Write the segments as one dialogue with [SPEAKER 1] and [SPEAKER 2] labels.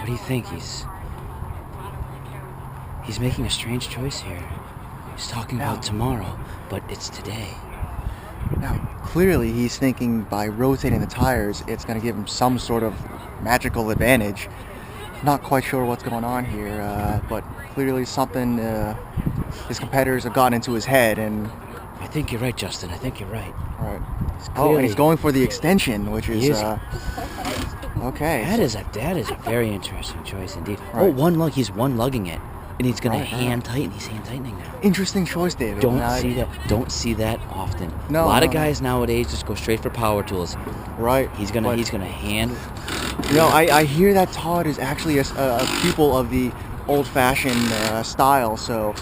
[SPEAKER 1] What do you think? He's making a strange choice here. He's talking about tomorrow, but it's today.
[SPEAKER 2] Now, clearly he's thinking by rotating the tires, it's going to give him some sort of magical advantage. Not quite sure what's going on here, but clearly something his competitors have gotten into his head, and
[SPEAKER 1] I think you're right, Justin. I think you're right.
[SPEAKER 2] All right. And he's going for the extension, which is okay.
[SPEAKER 1] That is a very interesting choice indeed.
[SPEAKER 2] Right.
[SPEAKER 1] Oh, one lug. He's one lugging it, and he's going to hand tighten. He's hand tightening now.
[SPEAKER 2] Interesting choice, David.
[SPEAKER 1] Don't see that often.
[SPEAKER 2] No,
[SPEAKER 1] a lot of guys nowadays just go straight for power tools.
[SPEAKER 2] Right.
[SPEAKER 1] He's gonna hand.
[SPEAKER 2] I hear that Todd is actually a pupil of the old-fashioned style, so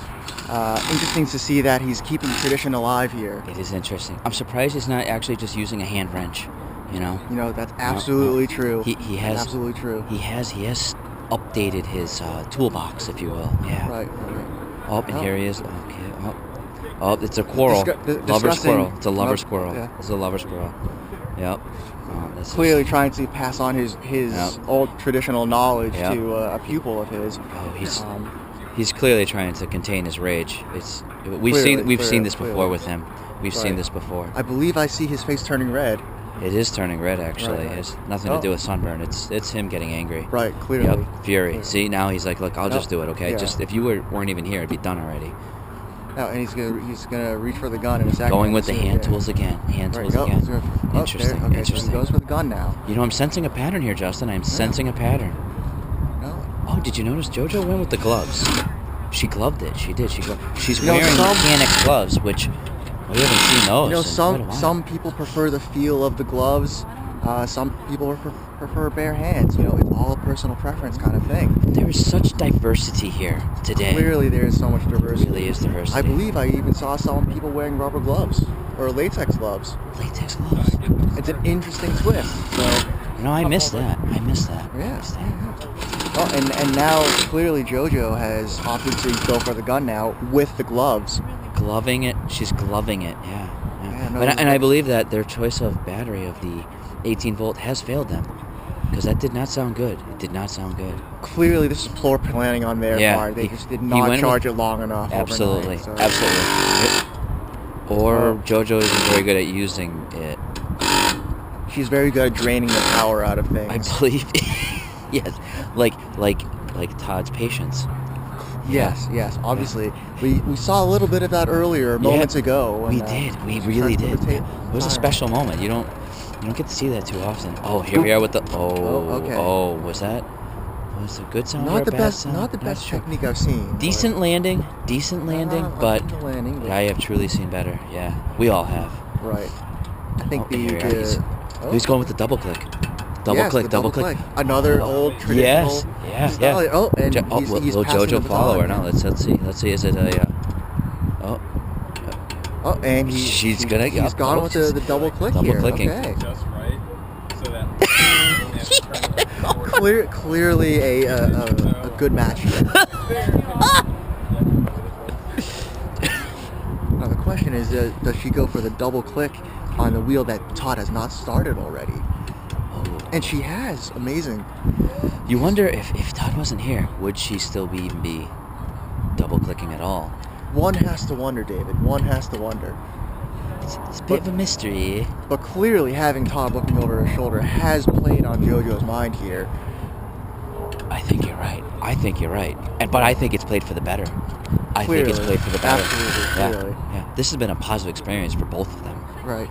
[SPEAKER 2] interesting to see that he's keeping tradition alive here.
[SPEAKER 1] It is interesting. I'm surprised he's not actually just using a hand wrench.
[SPEAKER 2] That's absolutely true.
[SPEAKER 1] He has
[SPEAKER 2] absolutely true.
[SPEAKER 1] He has updated his toolbox, if you will. Yeah.
[SPEAKER 2] Right.
[SPEAKER 1] Oh, and here he is. Okay. Oh, it's a squirrel. Lover squirrel. It's a lover squirrel. Yeah. It's a lover squirrel. Yep.
[SPEAKER 2] Clearly trying to pass on his old traditional knowledge to a pupil of his.
[SPEAKER 1] Oh, he's clearly trying to contain his rage. We've seen this before with him. We've seen this before.
[SPEAKER 2] I believe I see his face turning red.
[SPEAKER 1] It is turning red, actually.
[SPEAKER 2] Right.
[SPEAKER 1] It has nothing to do with sunburn. It's him getting angry.
[SPEAKER 2] Right, clearly.
[SPEAKER 1] Yep, fury. See, now he's like, look, I'll just do it, okay?
[SPEAKER 2] Yeah.
[SPEAKER 1] Just if you weren't even here, it'd be done already.
[SPEAKER 2] No, and he's gonna reach for the gun in a second.
[SPEAKER 1] Going with the hand tools again. Interesting.
[SPEAKER 2] Interesting.
[SPEAKER 1] Interesting.
[SPEAKER 2] So he goes for the gun now.
[SPEAKER 1] I'm sensing a pattern here, Justin. I'm sensing a pattern.
[SPEAKER 2] No.
[SPEAKER 1] Oh, did you notice JoJo went with the gloves? She gloved it. She did. She's wearing mechanic gloves, which we haven't seen those.
[SPEAKER 2] Some people prefer the feel of the gloves. Some people prefer bare hands. It's all a personal preference kind of thing.
[SPEAKER 1] There is such diversity here today.
[SPEAKER 2] Clearly, there is so much diversity.
[SPEAKER 1] There really is diversity.
[SPEAKER 2] I believe I even saw some people wearing rubber gloves or latex gloves.
[SPEAKER 1] Latex gloves.
[SPEAKER 2] It's an interesting twist. So.
[SPEAKER 1] I missed that.
[SPEAKER 2] Yeah. Oh, and now clearly JoJo has opted to go for the gun now with the gloves.
[SPEAKER 1] Gloving it. She's gloving it. Yeah. And I believe that their choice of battery of the 18 volt has failed them, because that did not sound good. It did not sound good.
[SPEAKER 2] Clearly, this is poor planning on their part. They just did not charge it long enough.
[SPEAKER 1] Absolutely,
[SPEAKER 2] overnight,
[SPEAKER 1] absolutely. Or JoJo isn't very good at using it.
[SPEAKER 2] She's very good at draining the power out of things.
[SPEAKER 1] I believe. Yes, like Todd's patience.
[SPEAKER 2] Yes. Obviously, we saw a little bit of that earlier, moments ago.
[SPEAKER 1] We did. We really did. It was a special moment. You don't get to see that too often. Oh, here we are with the.
[SPEAKER 2] Okay.
[SPEAKER 1] Oh, was it a good sound or a bad sound?
[SPEAKER 2] Not the best technique I've seen.
[SPEAKER 1] Decent landing, but I have truly seen better. Yeah, we all have.
[SPEAKER 2] Right. I think
[SPEAKER 1] he's going with the double click. Double click.
[SPEAKER 2] Another old traditional.
[SPEAKER 1] Yes.
[SPEAKER 2] Oh, and he's
[SPEAKER 1] will JoJo follow or not? Let's see. Is it a?
[SPEAKER 2] Oh, and
[SPEAKER 1] he's gone
[SPEAKER 2] with the double click
[SPEAKER 1] double
[SPEAKER 2] here.
[SPEAKER 1] Clicking.
[SPEAKER 2] Okay.
[SPEAKER 3] Just right, so that
[SPEAKER 2] Clearly a good match here. Now the question is, does she go for the double click on the wheel that Todd has not started already? And she has. Amazing.
[SPEAKER 1] You wonder if Todd wasn't here, would she still even be double clicking at all?
[SPEAKER 2] One has to wonder, David. One has to wonder.
[SPEAKER 1] It's a bit of a mystery.
[SPEAKER 2] But clearly having Todd looking over her shoulder has played on JoJo's mind here.
[SPEAKER 1] I think you're right. But I think it's played for the better. I think it's played for the better.
[SPEAKER 2] Absolutely.
[SPEAKER 1] Yeah. This has been a positive experience for both of them.
[SPEAKER 2] Right.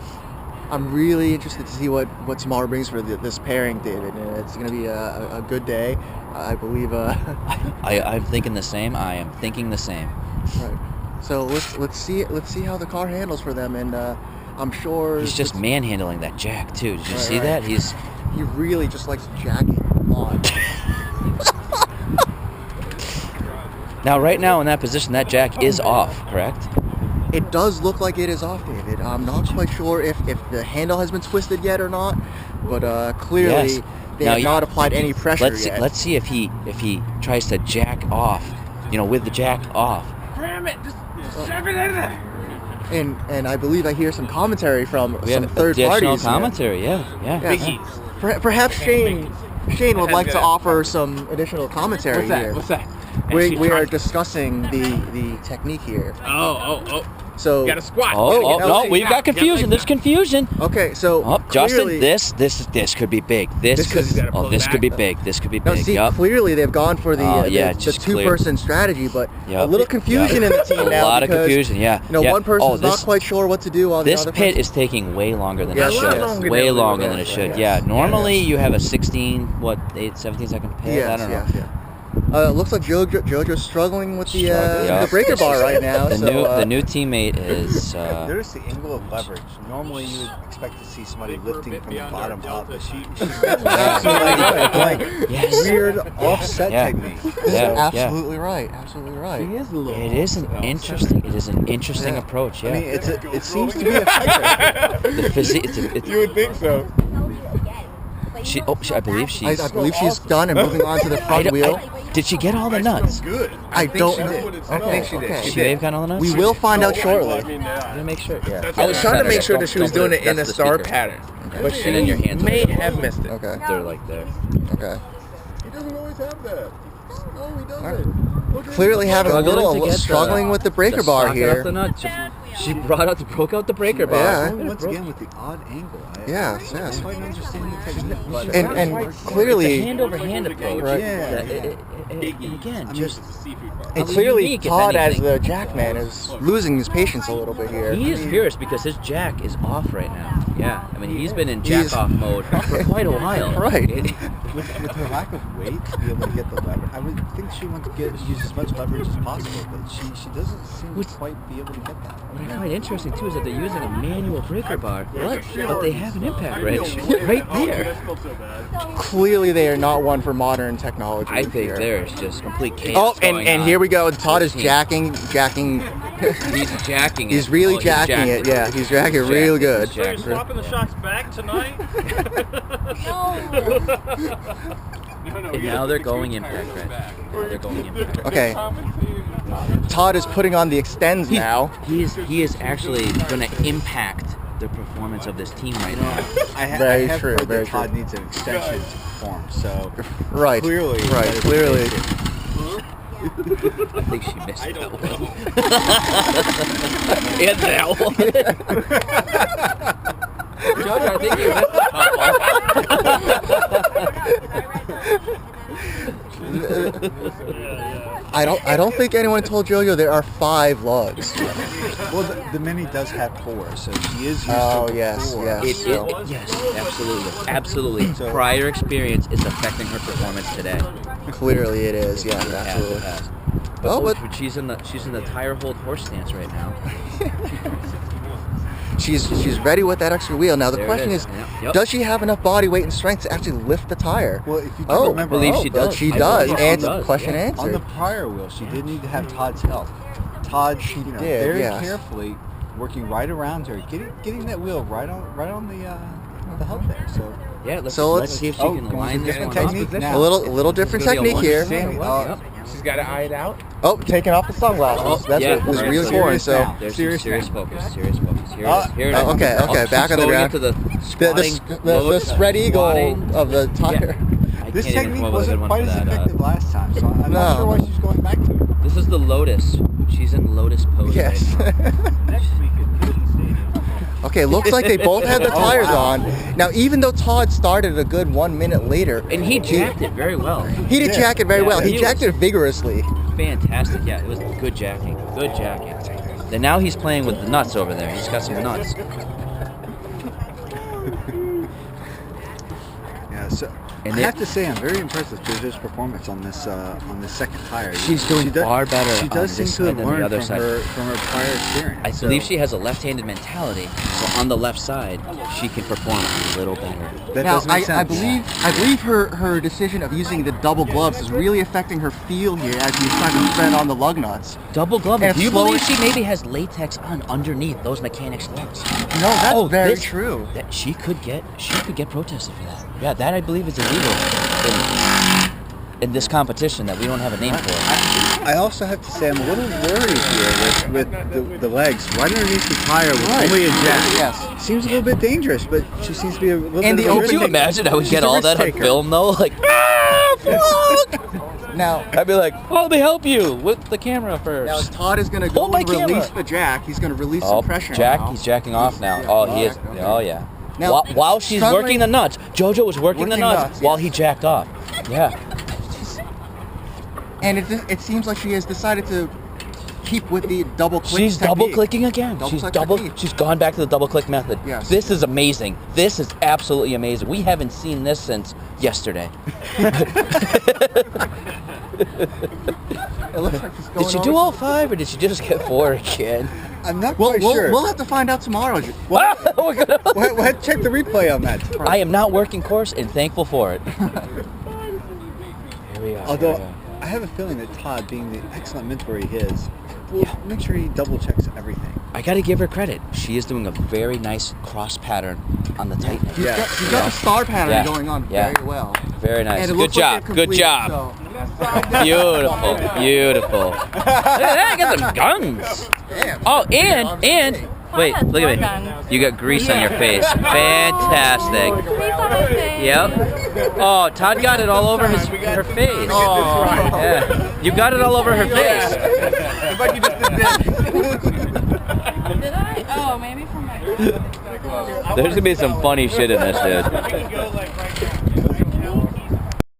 [SPEAKER 2] I'm really interested to see what tomorrow brings for this pairing, David. It's going to be a good day, I believe.
[SPEAKER 1] I'm thinking the same. I am thinking the same.
[SPEAKER 2] Right. So let's see how the car handles for them, and I'm sure
[SPEAKER 1] he's just manhandling that jack too. Did you see that? He
[SPEAKER 2] really just likes jacking on.
[SPEAKER 1] Now, right now in that position, that jack is off, correct?
[SPEAKER 2] It does look like it is off, David. I'm not quite sure if the handle has been twisted yet or not, but clearly they have not applied any pressure yet.
[SPEAKER 1] Let's see if he tries to jack off, with the jack off.
[SPEAKER 3] Ram it! Just shove it in there!
[SPEAKER 2] And I believe I hear some commentary from some third
[SPEAKER 1] additional
[SPEAKER 2] parties.
[SPEAKER 1] Commentary, yeah.
[SPEAKER 2] Perhaps Shane Shane would like to offer some additional commentary here.
[SPEAKER 3] What's that?
[SPEAKER 2] We are discussing the technique here.
[SPEAKER 3] Oh.
[SPEAKER 2] So
[SPEAKER 3] You got to squat.
[SPEAKER 1] Oh,
[SPEAKER 3] No,
[SPEAKER 1] no,
[SPEAKER 3] see,
[SPEAKER 1] we've got confusion. There's confusion.
[SPEAKER 2] okay, so
[SPEAKER 1] Oh, Justin,
[SPEAKER 2] clearly,
[SPEAKER 1] this could be big. This could be big. This could be
[SPEAKER 2] no,
[SPEAKER 1] big.
[SPEAKER 2] see,
[SPEAKER 1] Yup.
[SPEAKER 2] clearly they've gone for the
[SPEAKER 1] just
[SPEAKER 2] two-person strategy, but a
[SPEAKER 1] Yup.
[SPEAKER 2] little confusion in the team
[SPEAKER 1] A
[SPEAKER 2] now.
[SPEAKER 1] lot of
[SPEAKER 2] because,
[SPEAKER 1] confusion. Yeah.
[SPEAKER 2] You know,
[SPEAKER 1] yeah.
[SPEAKER 2] one person's
[SPEAKER 1] this,
[SPEAKER 2] not quite sure what to do while the
[SPEAKER 1] This
[SPEAKER 2] other
[SPEAKER 1] pit
[SPEAKER 2] person.
[SPEAKER 1] is taking way longer than
[SPEAKER 2] Yes,
[SPEAKER 1] it
[SPEAKER 2] yes.
[SPEAKER 1] should.
[SPEAKER 2] Longer
[SPEAKER 1] Way
[SPEAKER 3] than
[SPEAKER 1] longer
[SPEAKER 3] it
[SPEAKER 1] than it
[SPEAKER 3] should,
[SPEAKER 1] should.
[SPEAKER 2] yes.
[SPEAKER 1] Yeah. Normally you have a 17 second pit.
[SPEAKER 2] Yes,
[SPEAKER 1] I don't know.
[SPEAKER 2] yes. Looks like JoJo's struggling with the
[SPEAKER 1] Yup.
[SPEAKER 2] breaker bar right now.
[SPEAKER 1] The new teammate is.
[SPEAKER 4] Notice the angle of leverage. Normally, you would expect to see somebody lifting from the bottom up, but she's like
[SPEAKER 1] Yes.
[SPEAKER 4] weird offset
[SPEAKER 1] Yeah.
[SPEAKER 4] technique.
[SPEAKER 2] Absolutely right. Absolutely right.
[SPEAKER 3] is a little.
[SPEAKER 1] It is an interesting approach. Yeah.
[SPEAKER 4] I mean, it seems to be effective.
[SPEAKER 1] The physique.
[SPEAKER 3] You would think so.
[SPEAKER 1] I believe she's.
[SPEAKER 2] I believe she's done and moving on to the front wheel.
[SPEAKER 1] Did she get all the nuts?
[SPEAKER 3] Good.
[SPEAKER 2] I don't
[SPEAKER 3] she
[SPEAKER 2] know.
[SPEAKER 3] did.
[SPEAKER 2] Okay,
[SPEAKER 3] I think she did.
[SPEAKER 2] okay.
[SPEAKER 1] She may have gotten all the nuts.
[SPEAKER 2] We will find out shortly.
[SPEAKER 1] Gonna make sure. Yeah.
[SPEAKER 3] That's
[SPEAKER 5] I was trying to make sure that she was
[SPEAKER 1] Don't
[SPEAKER 5] doing it in a
[SPEAKER 1] that's the
[SPEAKER 5] star
[SPEAKER 1] speaker.
[SPEAKER 5] pattern, but
[SPEAKER 1] And then your
[SPEAKER 5] she
[SPEAKER 1] hands
[SPEAKER 5] may
[SPEAKER 1] over the
[SPEAKER 5] have
[SPEAKER 1] wall.
[SPEAKER 5] missed it.
[SPEAKER 2] Okay.
[SPEAKER 1] They're like there.
[SPEAKER 2] Okay.
[SPEAKER 3] He doesn't always have that. No, he doesn't.
[SPEAKER 2] Clearly having a
[SPEAKER 1] Struggling to get
[SPEAKER 2] struggling with the breaker
[SPEAKER 1] the
[SPEAKER 2] bar
[SPEAKER 1] socket off
[SPEAKER 2] here.
[SPEAKER 1] the nut. She broke out the breaker bar.
[SPEAKER 2] Yeah.
[SPEAKER 4] Once again, with the odd angle.
[SPEAKER 2] Yes, yes.
[SPEAKER 4] I quite understand the technique. But
[SPEAKER 2] And
[SPEAKER 1] The
[SPEAKER 2] clearly,
[SPEAKER 1] hand over hand approach.
[SPEAKER 2] Right.
[SPEAKER 4] Yeah.
[SPEAKER 1] And again, just
[SPEAKER 2] and
[SPEAKER 1] It's
[SPEAKER 2] clearly
[SPEAKER 1] unique, if
[SPEAKER 2] Todd as
[SPEAKER 1] anything.
[SPEAKER 2] the jackman is losing his patience a little bit here.
[SPEAKER 1] he is furious because his jack is off right now. Yeah, I mean he's been in
[SPEAKER 2] He's-
[SPEAKER 1] jack off mode for quite a while.
[SPEAKER 2] Right.
[SPEAKER 4] with her lack of weight to be able to get the leverage, I would think she wants to use as much leverage as possible, but she doesn't seem to quite be able to get that.
[SPEAKER 1] What's quite interesting too is that they're using a manual breaker bar, but they have an impact wrench right there.
[SPEAKER 2] Clearly, they are not one for modern technology.
[SPEAKER 1] I think
[SPEAKER 2] here.
[SPEAKER 1] there's just complete chaos.
[SPEAKER 2] Oh,
[SPEAKER 1] going
[SPEAKER 2] and
[SPEAKER 1] on.
[SPEAKER 2] here we go. Todd is
[SPEAKER 1] Team.
[SPEAKER 2] jacking.
[SPEAKER 1] He's jacking it.
[SPEAKER 2] He's really
[SPEAKER 1] Oh,
[SPEAKER 2] jacking it. Yeah, he's jacking it real good.
[SPEAKER 1] He's jacking it.
[SPEAKER 3] Swapping the shocks back tonight?
[SPEAKER 1] And now they're going impact right now. They're going impact.
[SPEAKER 2] Okay. Todd is putting on the extends now.
[SPEAKER 1] He is actually going to impact the performance of this team right now.
[SPEAKER 4] I
[SPEAKER 2] Very
[SPEAKER 4] have
[SPEAKER 2] true,
[SPEAKER 4] heard
[SPEAKER 2] very
[SPEAKER 4] that Todd needs an extension to perform, so
[SPEAKER 2] Right.
[SPEAKER 4] clearly,
[SPEAKER 2] Right.
[SPEAKER 4] that is
[SPEAKER 2] Clearly.
[SPEAKER 4] the case.
[SPEAKER 1] I think she missed that one.
[SPEAKER 5] And that one.
[SPEAKER 1] George, I think you missed the
[SPEAKER 2] I don't think anyone told JoJo there are 5 lugs.
[SPEAKER 4] Well, the Mini does have 4, so she is used
[SPEAKER 2] Oh,
[SPEAKER 4] to
[SPEAKER 2] yes,
[SPEAKER 4] 4.
[SPEAKER 2] yes.
[SPEAKER 1] Yes, absolutely.
[SPEAKER 4] So-
[SPEAKER 1] Prior experience is affecting her performance today.
[SPEAKER 2] Clearly, it is. Yeah,
[SPEAKER 1] It has,
[SPEAKER 2] absolutely.
[SPEAKER 1] it has.
[SPEAKER 2] Oh,
[SPEAKER 1] But
[SPEAKER 2] but
[SPEAKER 1] she's in the tire hold horse stance right now.
[SPEAKER 2] she's ready with that extra wheel. Now the
[SPEAKER 1] There it
[SPEAKER 2] question
[SPEAKER 1] is.
[SPEAKER 2] is,
[SPEAKER 1] Yep.
[SPEAKER 2] does she have enough body weight and strength to actually lift the tire?
[SPEAKER 4] Well, if you do
[SPEAKER 2] Oh,
[SPEAKER 4] remember,
[SPEAKER 1] believe she does.
[SPEAKER 2] She
[SPEAKER 1] I
[SPEAKER 2] does.
[SPEAKER 1] believe she
[SPEAKER 2] And
[SPEAKER 1] does,
[SPEAKER 2] question
[SPEAKER 1] yeah.
[SPEAKER 4] on
[SPEAKER 2] answered.
[SPEAKER 4] the prior wheel, she did need to have Todd's help. Todd,
[SPEAKER 2] did,
[SPEAKER 4] very
[SPEAKER 2] yes.
[SPEAKER 4] carefully working right around her, getting that wheel right on the hub there. So
[SPEAKER 1] Yeah, let's
[SPEAKER 2] So
[SPEAKER 1] let's
[SPEAKER 2] let's-
[SPEAKER 1] see if she
[SPEAKER 4] oh,
[SPEAKER 1] can
[SPEAKER 4] going
[SPEAKER 1] line
[SPEAKER 4] to
[SPEAKER 1] this
[SPEAKER 4] different
[SPEAKER 1] one up.
[SPEAKER 4] technique
[SPEAKER 2] a
[SPEAKER 4] now.
[SPEAKER 2] little different
[SPEAKER 1] It's gonna be a
[SPEAKER 2] technique here.
[SPEAKER 4] Standing,
[SPEAKER 1] Yep.
[SPEAKER 5] She's got to eye it out.
[SPEAKER 2] Oh, taking off the sunglasses. That's
[SPEAKER 1] yeah,
[SPEAKER 2] what was
[SPEAKER 1] right,
[SPEAKER 2] really
[SPEAKER 1] so
[SPEAKER 2] important.
[SPEAKER 4] serious
[SPEAKER 2] So
[SPEAKER 4] now.
[SPEAKER 1] There's
[SPEAKER 4] Serious
[SPEAKER 1] serious
[SPEAKER 4] now.
[SPEAKER 1] focus. Here it is. Here it is.
[SPEAKER 2] okay,
[SPEAKER 1] Oh,
[SPEAKER 2] back
[SPEAKER 1] she's
[SPEAKER 2] on the
[SPEAKER 1] going
[SPEAKER 2] ground.
[SPEAKER 1] into the
[SPEAKER 2] the
[SPEAKER 1] squatting mode,
[SPEAKER 2] spread eagle
[SPEAKER 1] squatting.
[SPEAKER 2] of the tire.
[SPEAKER 1] I
[SPEAKER 4] this
[SPEAKER 1] can't even
[SPEAKER 4] technique
[SPEAKER 1] come up with a good
[SPEAKER 4] wasn't
[SPEAKER 1] one
[SPEAKER 4] quite
[SPEAKER 1] for
[SPEAKER 4] as
[SPEAKER 1] that,
[SPEAKER 4] effective last time, so I'm
[SPEAKER 2] No.
[SPEAKER 4] not sure why she's going back to it.
[SPEAKER 1] This is the lotus. She's in lotus pose.
[SPEAKER 2] Yes.
[SPEAKER 1] Right now.
[SPEAKER 3] Next week at Disney Stadium.
[SPEAKER 2] Okay, looks like they both have the
[SPEAKER 4] Oh,
[SPEAKER 2] tires
[SPEAKER 4] wow.
[SPEAKER 2] on. Now, even though Todd started a good 1 minute later,
[SPEAKER 1] And he jacked it very well.
[SPEAKER 2] he did jack it very
[SPEAKER 1] Yeah,
[SPEAKER 2] well. He
[SPEAKER 1] he
[SPEAKER 2] jacked
[SPEAKER 1] was-
[SPEAKER 2] it vigorously.
[SPEAKER 1] Fantastic. Yeah, it was good jacking. Good jacking. Then now he's playing with the nuts over there. He's got some nuts.
[SPEAKER 4] Yeah, so
[SPEAKER 1] And
[SPEAKER 4] I
[SPEAKER 1] they-
[SPEAKER 4] have to say I'm very impressed with JoJo's performance on this second tire.
[SPEAKER 1] She's doing
[SPEAKER 4] She does-
[SPEAKER 1] far better
[SPEAKER 4] She
[SPEAKER 1] on
[SPEAKER 4] does seem
[SPEAKER 1] this
[SPEAKER 4] to
[SPEAKER 1] side
[SPEAKER 4] have
[SPEAKER 1] than the
[SPEAKER 4] learned
[SPEAKER 1] other
[SPEAKER 4] from
[SPEAKER 1] side.
[SPEAKER 4] her prior experience.
[SPEAKER 1] I
[SPEAKER 4] So
[SPEAKER 1] believe she has a left-handed mentality, so on the left side, she can perform a little better.
[SPEAKER 4] that
[SPEAKER 2] Now,
[SPEAKER 4] does make sense.
[SPEAKER 2] I believe her decision of using the double gloves is really affecting her feel here as she's trying to spread on the lug nuts.
[SPEAKER 1] Double glove.
[SPEAKER 2] And
[SPEAKER 1] Do you
[SPEAKER 2] slow
[SPEAKER 1] believe
[SPEAKER 2] it-
[SPEAKER 1] she maybe has latex on underneath those mechanics gloves?
[SPEAKER 2] No, that's
[SPEAKER 1] Oh,
[SPEAKER 2] very
[SPEAKER 1] this-
[SPEAKER 2] true.
[SPEAKER 1] That she could get protested for that. Yeah, that I believe is illegal in this competition that we don't have a name for.
[SPEAKER 4] I also have to say I'm a little worried here with the legs. Right underneath the tire with only a jack.
[SPEAKER 2] Yes.
[SPEAKER 4] Seems a little bit dangerous, but she seems to be a little
[SPEAKER 2] And
[SPEAKER 4] bit
[SPEAKER 2] the
[SPEAKER 4] of a
[SPEAKER 1] Could you
[SPEAKER 4] risk
[SPEAKER 1] imagine I would
[SPEAKER 4] She's
[SPEAKER 1] get
[SPEAKER 4] a
[SPEAKER 1] all
[SPEAKER 4] risk
[SPEAKER 1] that on
[SPEAKER 4] taker.
[SPEAKER 1] film though? Like, fuck!
[SPEAKER 2] Now,
[SPEAKER 1] I'd be like, oh, let me help you with the camera first.
[SPEAKER 2] now Todd is going to go
[SPEAKER 1] Hold my
[SPEAKER 2] and release
[SPEAKER 1] camera.
[SPEAKER 2] the jack. He's going to release
[SPEAKER 1] Oh,
[SPEAKER 2] some pressure
[SPEAKER 1] Jack,
[SPEAKER 2] now.
[SPEAKER 1] he's jacking off now.
[SPEAKER 2] Yeah,
[SPEAKER 1] Oh, he is.
[SPEAKER 2] okay.
[SPEAKER 1] Oh, yeah.
[SPEAKER 2] Now,
[SPEAKER 1] While she's
[SPEAKER 2] suddenly-
[SPEAKER 1] working the nuts, JoJo was working the
[SPEAKER 2] Working
[SPEAKER 1] nuts
[SPEAKER 2] nuts,
[SPEAKER 1] while
[SPEAKER 2] yes.
[SPEAKER 1] he jacked off. Yeah.
[SPEAKER 2] And it seems like she has decided to keep with the double click
[SPEAKER 1] She's
[SPEAKER 2] technique.
[SPEAKER 1] double clicking again.
[SPEAKER 2] Double-click technique.
[SPEAKER 1] She's gone back to the double click method.
[SPEAKER 2] Yes.
[SPEAKER 1] This is amazing. This is absolutely amazing. We haven't seen this since yesterday.
[SPEAKER 2] It looks like she's going
[SPEAKER 1] Did she
[SPEAKER 2] over
[SPEAKER 1] do all
[SPEAKER 2] to-
[SPEAKER 1] 5 or did she just get 4 again?
[SPEAKER 4] I'm not
[SPEAKER 2] We'll,
[SPEAKER 4] quite
[SPEAKER 2] we'll,
[SPEAKER 4] sure.
[SPEAKER 2] we'll have to find out tomorrow.
[SPEAKER 1] We're gonna-
[SPEAKER 4] We'll have to check the replay on that.
[SPEAKER 1] I am not working course and thankful for it. Here we are.
[SPEAKER 4] Although
[SPEAKER 1] here we are.
[SPEAKER 4] I have a feeling that Todd, being the excellent mentor he is, will make sure he double checks everything.
[SPEAKER 1] I got to give her credit. She is doing a very nice cross pattern on the tightness.
[SPEAKER 2] She's
[SPEAKER 4] Yeah.
[SPEAKER 2] got the star pattern
[SPEAKER 1] Yeah.
[SPEAKER 2] going on
[SPEAKER 1] Yeah.
[SPEAKER 2] very well.
[SPEAKER 1] Very nice.
[SPEAKER 2] And it
[SPEAKER 1] Good
[SPEAKER 2] looks like
[SPEAKER 1] job.
[SPEAKER 2] they're
[SPEAKER 1] Good
[SPEAKER 2] completed,
[SPEAKER 1] job.
[SPEAKER 2] so-
[SPEAKER 1] Beautiful. Beautiful. Look at that. I got some guns. Oh, and wait, look at me. You got grease on your face. Fantastic. Yep. Oh, Todd got it all over her face.
[SPEAKER 2] Oh.
[SPEAKER 1] Yeah. You got it all over her face.
[SPEAKER 2] But you just did this.
[SPEAKER 6] Did I? Oh, maybe from my.
[SPEAKER 1] There's gonna be some funny shit in this, dude.